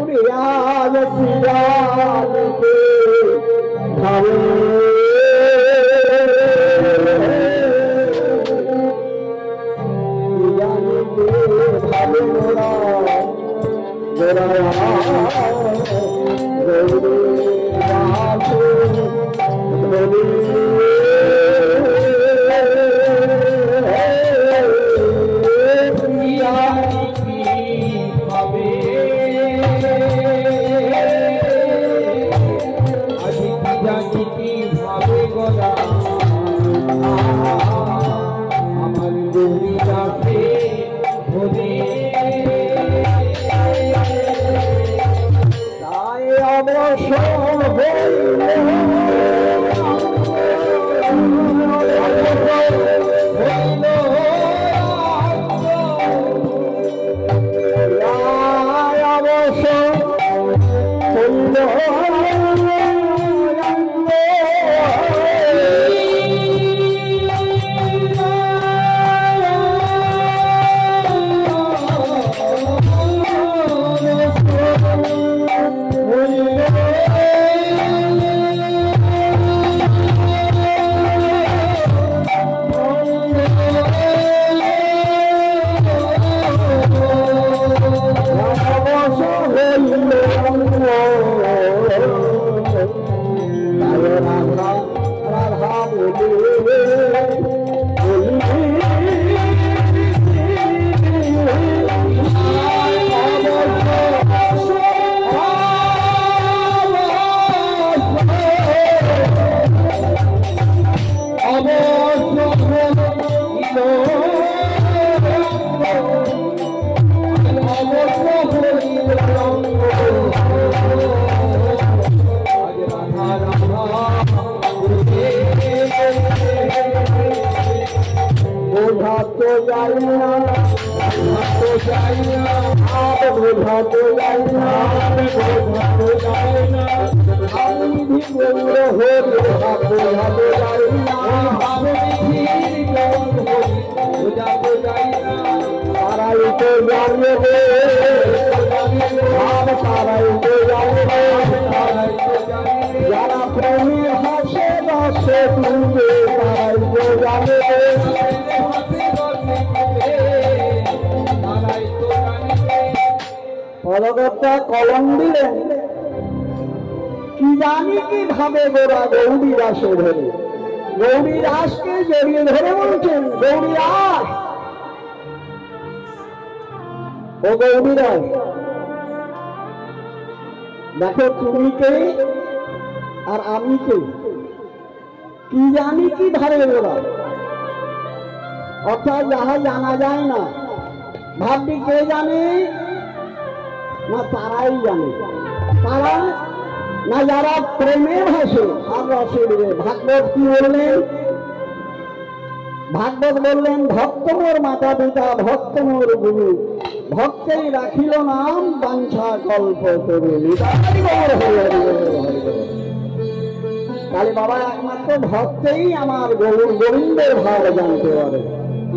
তুমি আজ পিয়ালিতে খাবে পিয়ালিতে খাবে গোরা গোরা গৌরী বাসু গৌরী যারা প্রেমে হাসে বাসে তুলবে তারাই তো জানে পরবর্তী কলম দিলেন কি জানি কিভাবে গোরা গৌরী রাসে ধরে গৌরী রাসকে জড়িয়ে ধরে বলছেন গৌরী রাস ও গৌরী রাস দেখো তুমি কে আর আমি কে কি জানি কিভাবে গোরা অর্থাৎ যাহা জানা যায় না ভাববি কে জানে না তারাই জানে তারা না যারা প্রেমে ভাসে আর রসে দিবে ভাগবত কি বললেন ভাগবত বললেন ভক্ত মোর মাতা পিতা ভক্ত মোর গুরু ভক্তেই রাখিল নাম বাঞ্ছা কল্প করে তাহলে বাবা একমাত্র ভক্তেই আমার গোবিন্দের ভাব জানতে পারে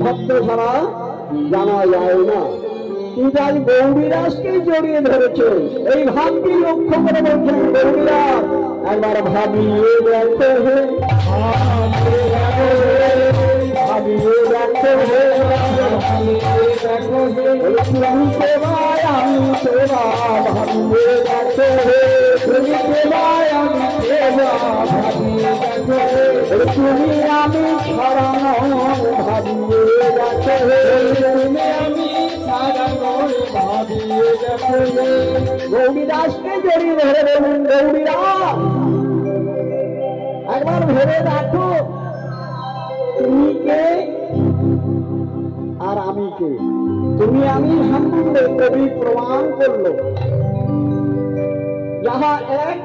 ভক্ত ছাড়া জানা যায় না কিন্তু আজ গৌরীরাসকে জড়িয়ে ধরেছে এই ভাবটি লক্ষ্য করে বলছেন গৌরীরাস একবার ভাবিয়ে দেখতে ভাবিয়ে দেখতে তুমি সেবায় আমি সেবা ভাবিয়ে দেখতে তুমি সেবায় আমি সেবা ভাবিয়ে দেখতে তুমি আমি ছড়ানো ভাবিয়ে দেখতে তুমি আমি গৌরীদাসকে জড়িয়ে ধরে বলুন গৌরীদাস একবার ভেবে দেখো তুমি কে আর আমি কে তুমি আমি সম্বন্ধে কবি প্রমাণ করলো যাহা এক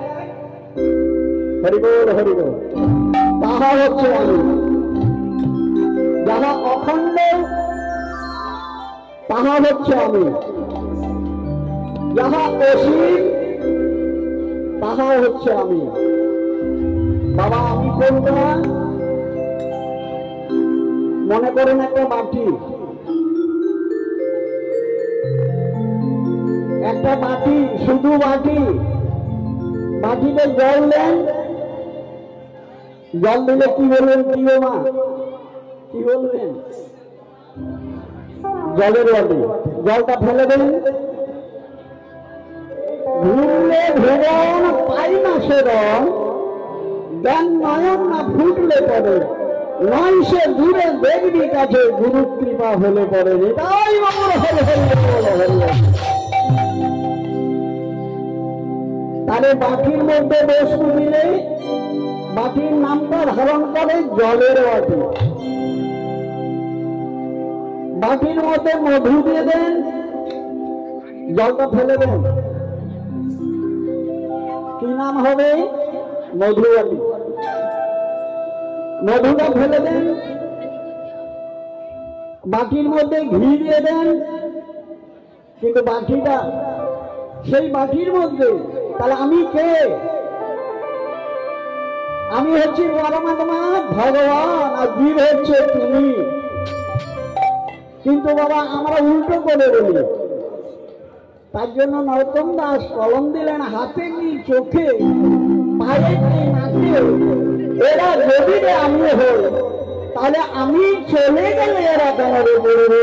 হরিবোল হরিবোল তাহা হচ্ছে আমি যাহা অখণ্ড তাহা হচ্ছে আমি যাহা অসীম তাহা হচ্ছে আমি বাবা আমি কোনটা মনে করেন একটা বাটি একটা বাটি, শুধু বাটি, বাটিতে জল দেন, জল দিলে কি বলবেন? কি গো মা, কি বলবেন? জলের বাটি, জলটা ফেলে দেন। ঘুরলে ভুবন পাই না সে রং, জ্ঞান নয়ন না ফুটলে পড়ে, নয় সে দূরে দেখবি কাছে, গুরু কৃপা হলে পড়ে। এটাই বাবুর হলে হলে। তাহলে বাটির মধ্যে বস্তু দিলে বাটির নামটা ধারণ করে জলের বাটি। বাটির মধ্যে মধু দিয়ে দেন, জলটা ফেলে দেন, কি নাম হবে? মধু বাটি। মধুটা ফেলে দেন, বাটির মধ্যে ঘি দিয়ে দেন, কিন্তু বাটিটা সেই বাটির মধ্যে। তাহলে আমি কে? আমি হচ্ছি পরমাত্মা ভগবান, আর জীব হচ্ছে তুমি। কিন্তু বাবা আমরা উল্টো করে বলি। তার জন্য নরোত্তম দাস কলম দিলেন, হাতে কি, চোখে, পায়ে কি, নাকে, এরা যদি আমি হই, তাহলে আমি চলে গেলে এরা কেন পড়বে?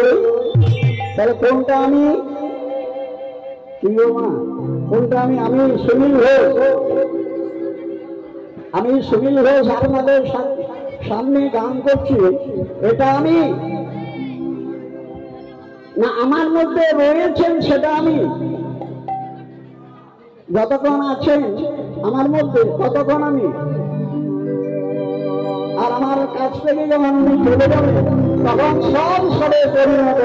তাহলে কোনটা আমি? কি গো মা, কোনটা আমি? আমি সুনীল ঘোষ। আমি সুনীল ঘোষ আপনাদের সামনে গান করছি, এটা আমি না আমার মধ্যে রয়েছেন সেটা আমি? যতক্ষণ আছেন আমার মধ্যে ততক্ষণ আমি। আর আমার কাছ থেকে যখন উনি চলে যাবে তখন সব সরে পরিণত,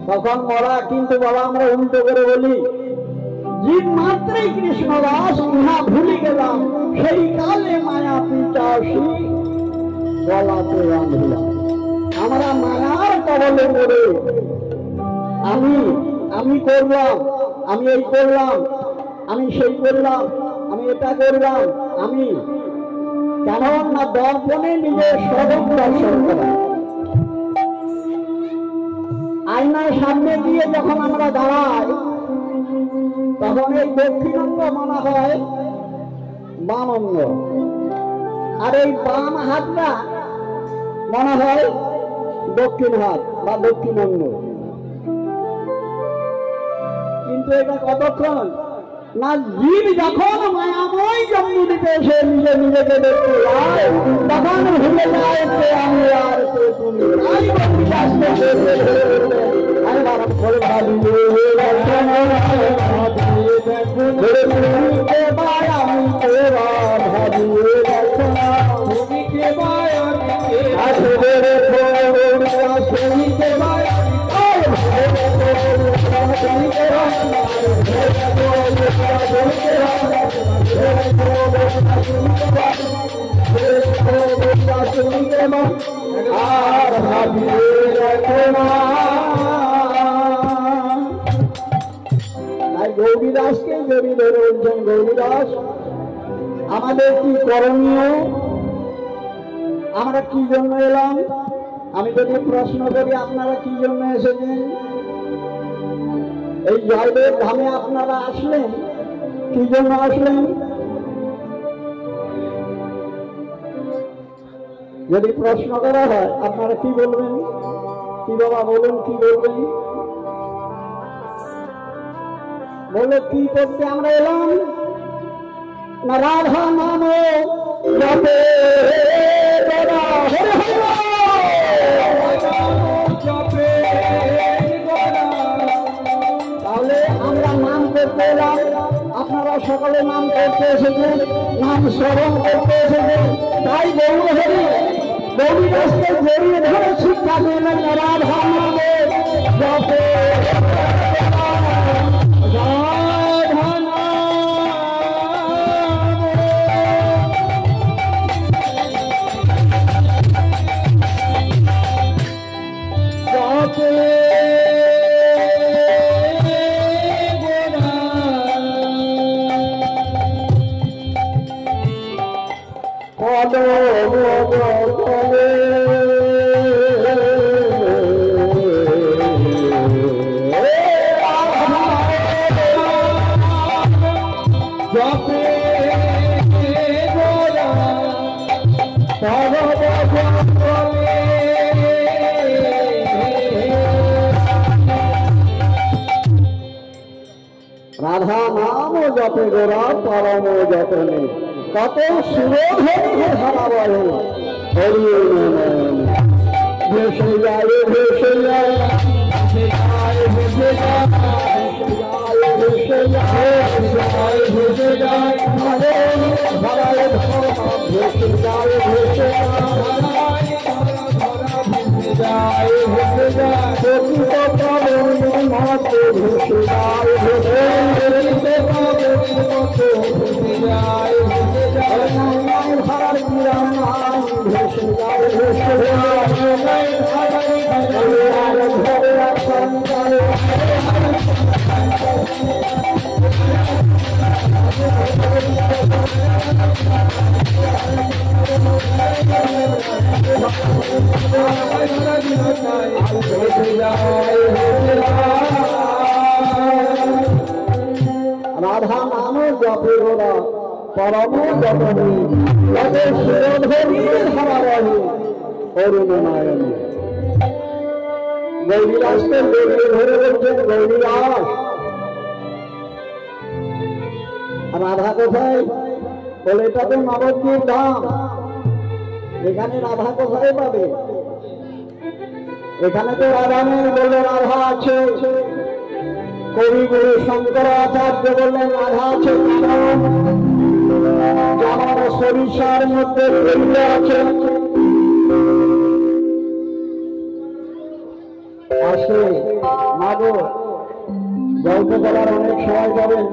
তখন মরা। কিন্তু বাবা আমরা উল্টো করে বলি, জীব মাত্রই কৃষ্ণ দাস, ইহা ভুলি গেলাম, সেই কালে মায়া পিতাসী বলাতে বাঁধলাম। আমরা মায়ার কবলে পড়ে আমি করলাম, আমি এই করলাম, আমি সেই করলাম, আমি এটা করলাম, আমি কেন না দর্পণে নিজের স্বরূপ দর্শন করা। আয়নার সামনে দিয়ে যখন আমরা দাঁড়াই তখন এই দক্ষিণ অঙ্গ মনে হয় বাম অঙ্গ, আর এই বাম হাতটা মনে হয় দক্ষিণ হাত বা দক্ষিণ অঙ্গ। কিন্তু এটা কতক্ষণ না জীব যখন মায়াময় জন্ম দিতে এসে নিজে নিজেকে দেখতে যায় তখন ভুলে যায় কে আমি আর কে তুমি। গৌরীদাসকে যদি ধরে বলছেন, গৌরীদাস আমাদের কি করণীয়, আমরা কি জন্য এলাম? আমি যদি প্রশ্ন করি আপনারা কি জন্য এসেছেন? এই জয়দেব ধামে আপনারা আসলেন, কি জন্য আসলেন? যদি প্রশ্ন করা হয় আপনারা কি বলবেন? কি বাবা বলুন, কি বলবেন? বলে কি করতে আমরা এলাম? না রাধা নাম জপে, তাহলে আমরা নাম করতে এলাম, আপনারা সকলে নাম করতে এসেছেন, নাম স্মরণ করতে এসেছেন। তাই গৌরহরি গৌরীদাসকে জড়িয়ে ধরে শিক্ষা দিলেন, রাধা নামে জপে রাধা নাম জপে গোরা পরম যতনে কত সুরধনী ধারা বলে হরি নয়ন ভেসে যায় ভেসে যায় ভেসে যায় ভেসে যায় ভেসে যায় ভেসে যায় ধরায় ধরা ভেসে যায় ভেসে যায় ভেসে যায় মাতে ভেসে যায় ভেসে যায় ধরার কিরাম ভেসে যায় ভেসে রাধা নাম জপে গোরা পরম যতনে কত সুরধনী ধারা বলে অরুণ নয়ন গৌরীরাজকে গৌরী ধরে বলছেন গৌরীরাজ রাধা কোথায় বলে এটা তো নবদ্বীপ ধাম এখানে রাধা কোথায় পাবে এখানে তো রাধা নেই বললে রাধা আছে কবিগুরু শঙ্করাচার্য বললেন রাধা আছে যেমন সরিষার মধ্যে আছে আসে মাগো গল্প করার অনেক সময় যাবেন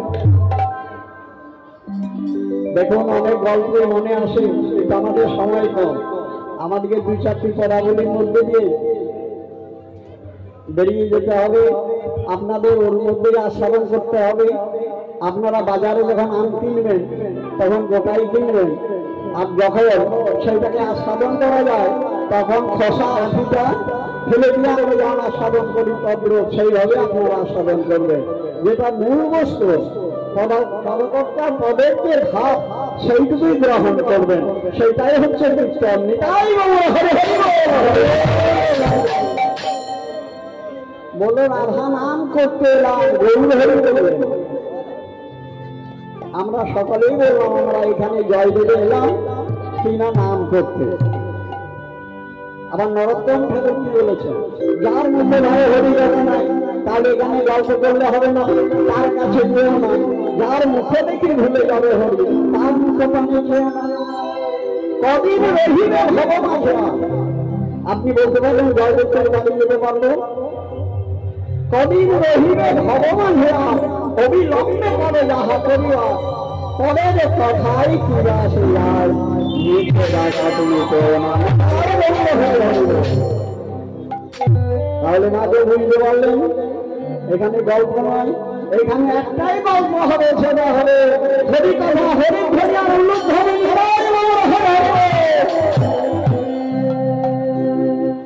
দেখুন অনেক গল্পে মনে আসে এটা আমাদের সময় কম আমাদেরকে দুই চারটি পদাবলীর মধ্যে দিয়ে বেরিয়ে যেতে হবে আপনাদের ওর মধ্যে আস্বাদন করতে হবে আপনারা বাজারে যখন আম কিনবেন তখন গোটাই কিনবেন আর যখন সেইটাকে আস্বাদন করা যায় তখন খসা আঁটিটা ফেলে দিয়ে আমরা যেমন আস্বাদন করি তদ্রূপ সেইভাবে আপনারা আস্বাদন করবেন যেটা মূল বস্তু পদকর্তার পদের ভাব সেইটুকুই গ্রহণ করবেন সেইটাই হচ্ছে কীর্তন নিতাই বলে রাধা নাম করতে এলাম গৌর হরি বললেন আমরা সকলেই বললাম আমরা এখানে জয়দেবে এলাম কিনা নাম করতে আবার নরোত্তম ঠাকুর কি বলেছেন যার মধ্যে ভাই হরি কথা নাই তাহলে এখানে গল্প করলে হবে না তার কাছে যেও না যার মুখে দেখে ভুলে যাবে হরি তার মুখে পানি খেও না কদিন রহিবে ভগবান আপনি বলতে পারলেন জয়দেবের বাড়ি যেতে পারলো কদিন রহিবে ভগবান অবিলম্বে করে যাহা করিয়া পরের কথাই পূজা সে আর তাহলে মাকে বুঝতে পারলেন এখানে গল্প নয় এখানে একটাই গল্প হবে সেটা হবে হরি কথা হরি ধরি আর উল্লুক ধরি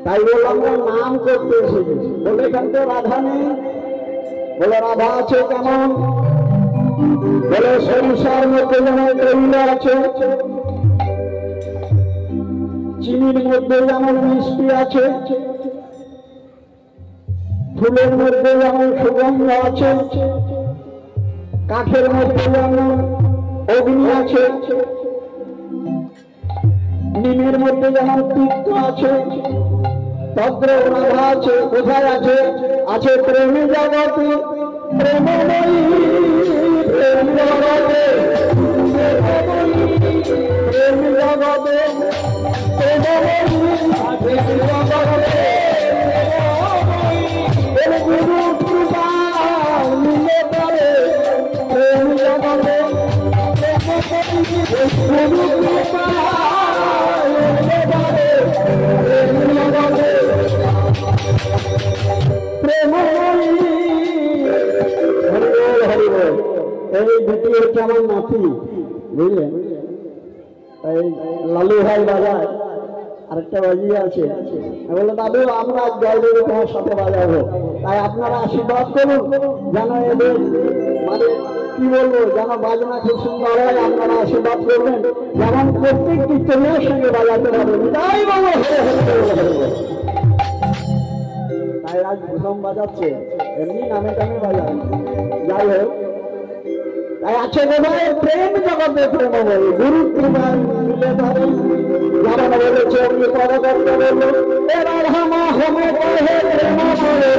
তাই বললাম নাম করতে এসেছি বলে এখান তো রাধা নেই বলে রাধা আছে কেমন বলে সরিষার মধ্যে যেমন তৈল আছে চিনির মধ্যে যেমন মিষ্টি আছে ফুলের মধ্যে যেমন সুগন্ধ আছে কাঠের মধ্যে যেমন অগ্নি আছে নিমের মধ্যে যেমন তিক্ত আছে তদ্র রাধা আছে কোথায় আছে আছে প্রেমী জগতে প্রেমময়ী প্রেম জগতে প্রেম জগতে গুরু কৃপা মিলে পড়ে প্রেম জগতে গুরু কৃপা এই দুটি হচ্ছে আমার নাতি বুঝলেন এই লালু ভাই বাজায় আরেকটা বাজিয়ে আছে বলে দাদু আমরা জয়দেবে তোমার সাথে বাজাবো তাই আপনারা আশীর্বাদ করুন যেন এদের মানে কি বলবো যেন বাজনা খুব সুন্দর হয় আপনারা আশীর্বাদ করবেন যেমন প্রত্যেক কীর্তনের সঙ্গে বাজাতে পারবেন তাই বলো তাই আজ প্রথম বাজাচ্ছে এমনি নামে টামে বাজায় যাই হোক তাই আছে কোথায় প্রেম জগতে প্রেম বলে গুরু কৃপায় মিলে ধরে যেমন বলেছে অগ্নি পদ করতে বললো এবার হামা হমে কহে প্রেম বলে